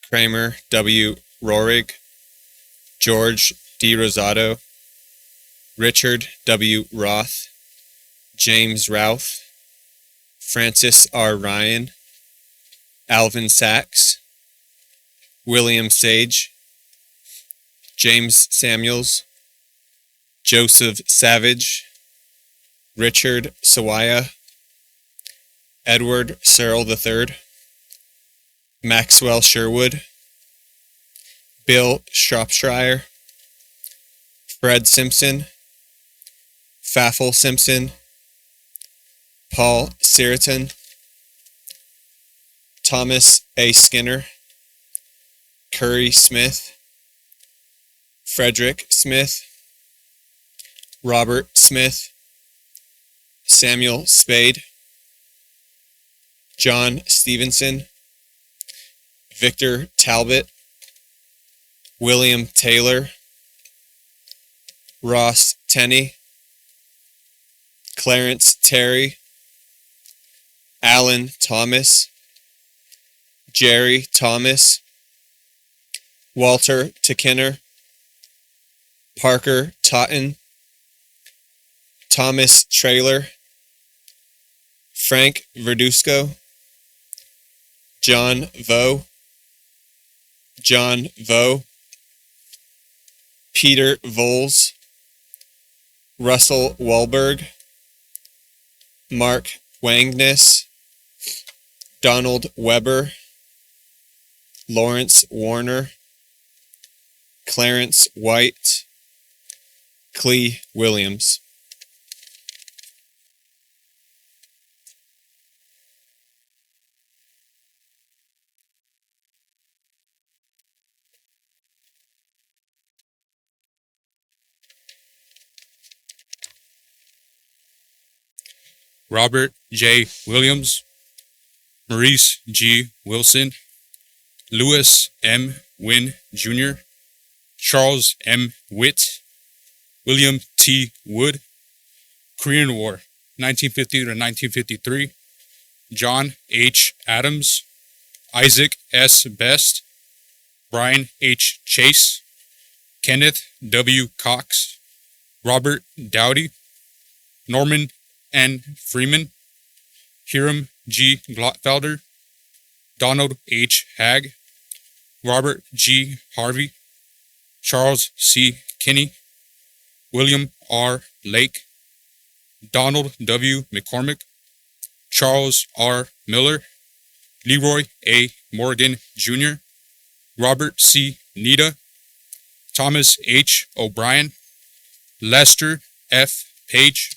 Speaker 13: Kramer W. Rohrig, George D. Rosado, Richard W. Roth, James Routh, Francis R. Ryan, Alvin Sachs, William Sage, James Samuels, Joseph Savage, Richard Sawaya, Edward Searle III, Maxwell Sherwood, Bill Shropshire, Fred Simpson, Faffel Simpson, Paul Siriton, Thomas A. Skinner, Curry Smith, Frederick Smith, Robert Smith, Samuel Spade, John Stevenson, Victor Talbot, William Taylor, Ross Tenney, Clarence Terry, Alan Thomas, Jerry Thomas, Walter Tkinner, Parker Totten, Thomas Traylor, Frank Verdusco, John Vo, Peter Voles, Russell Wahlberg, Mark Wangness, Donald Weber, Lawrence Warner, Clarence White, Clee Williams.
Speaker 2: Robert J. Williams, Maurice G. Wilson, Lewis M. Wynn Jr., Charles M. Witt, William T. Wood, Korean War, 1950 to 1953, John H. Adams, Isaac S. Best, Brian H. Chase, Kenneth W. Cox, Robert Dowdy, Norman N. Freeman, Hiram G. Glotfelder, Donald H. Hagg, Robert G. Harvey, Charles C. Kinney, William R. Lake, Donald W. McCormick, Charles R. Miller, Leroy A. Morgan Jr., Robert C. Nita, Thomas H. O'Brien, Lester F. Page,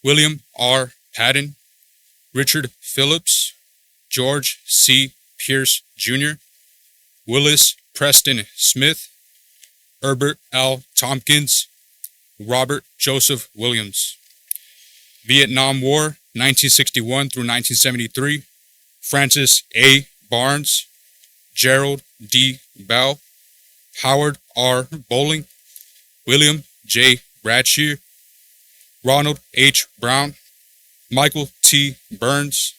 Speaker 2: William R. Patton, Richard Phillips, George C. Pierce Jr., Willis Preston Smith, Herbert L. Tompkins, Robert Joseph Williams. Vietnam War, 1961 through 1973, Francis A. Barnes, Gerald D. Bell, Howard R. Bowling, William J. Bradshear, Ronald H. Brown, Michael T. Burns,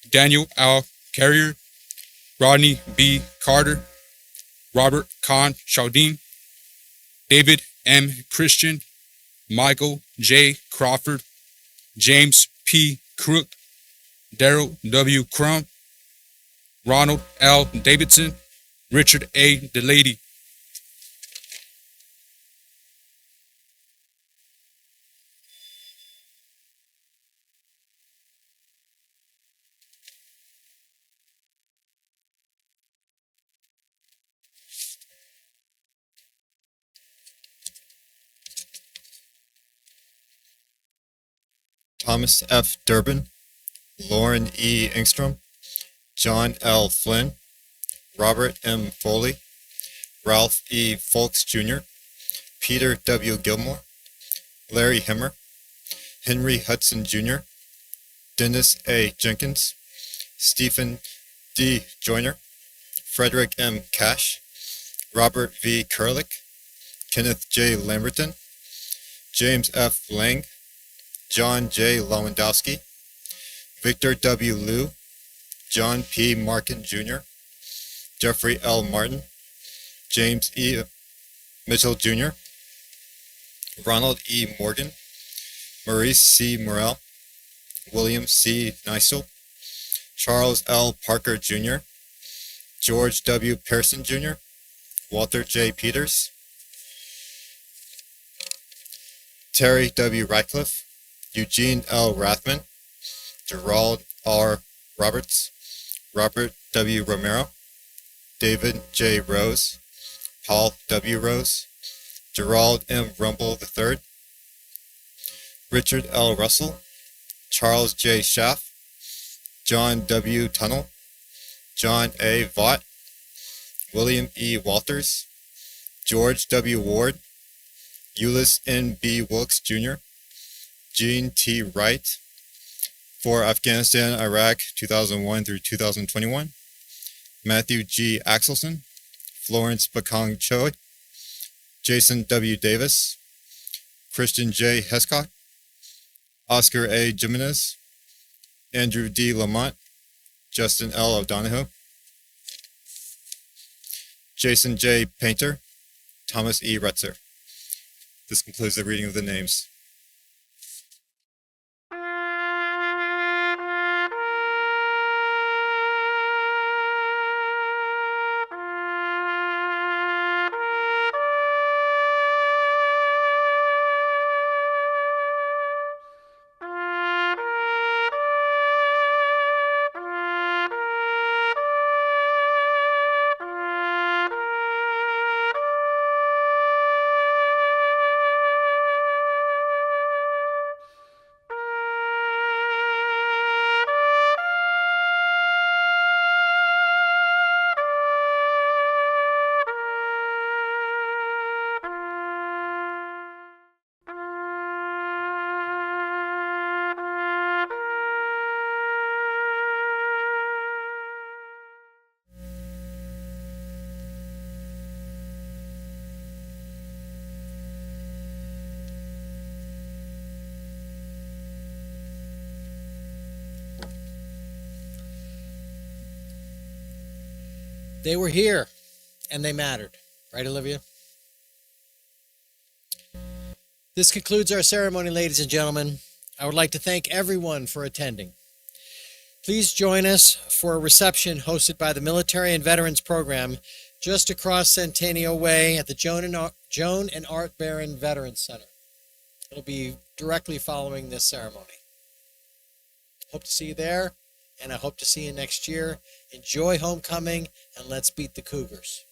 Speaker 2: Daniel L. Carrier, Rodney B. Carter, Robert Kahn Chaldine, David M. Christian, Michael J. Crawford, James P. Crook, Daryl W. Crum, Ronald L. Davidson, Richard A. DeLady.
Speaker 14: Thomas F. Durbin, Lauren E. Engstrom, John L. Flynn, Robert M. Foley, Ralph E. Folks Jr., Peter W. Gilmore, Larry Hemmer, Henry Hudson Jr., Dennis A. Jenkins, Stephen D. Joyner, Frederick M. Cash, Robert V. Kurlick, Kenneth J. Lamberton, James F. Lang, John J. Lewandowski, Victor W. Liu, John P. Markin Jr., Jeffrey L. Martin, James E. Mitchell Jr., Ronald E. Morgan, Maurice C. Morrell, William C. Neisel, Charles L. Parker Jr., George W. Pearson Jr., Walter J. Peters, Terry W. Ratcliffe, Eugene L. Rathman, Gerald R. Roberts, Robert W. Romero, David J. Rose, Paul W. Rose, Gerald M. Rumble III, Richard L. Russell, Charles J. Schaff, John W. Tunnell, John A. Vaught, William E. Walters, George W. Ward, Ulyss N. B. Wilkes Jr., Gene T. Wright, for Afghanistan, Iraq, 2001 through 2021, Matthew G. Axelson, Florence Bakong Choi, Jason W. Davis, Christian J. Hescock, Oscar A. Jimenez, Andrew D. Lamont, Justin L. O'Donoghue, Jason J. Painter, Thomas E. Retzer. This concludes the reading of the names.
Speaker 1: They were here, and they mattered. Right, Olivia? This concludes our ceremony, ladies and gentlemen. I would like to thank everyone for attending. Please join us for a reception hosted by the Military and Veterans Program just across Centennial Way at the Joan and Art Barron Veterans Center. It'll be directly following this ceremony. Hope to see you there, and I hope to see you next year. Enjoy homecoming, and let's beat the Cougars.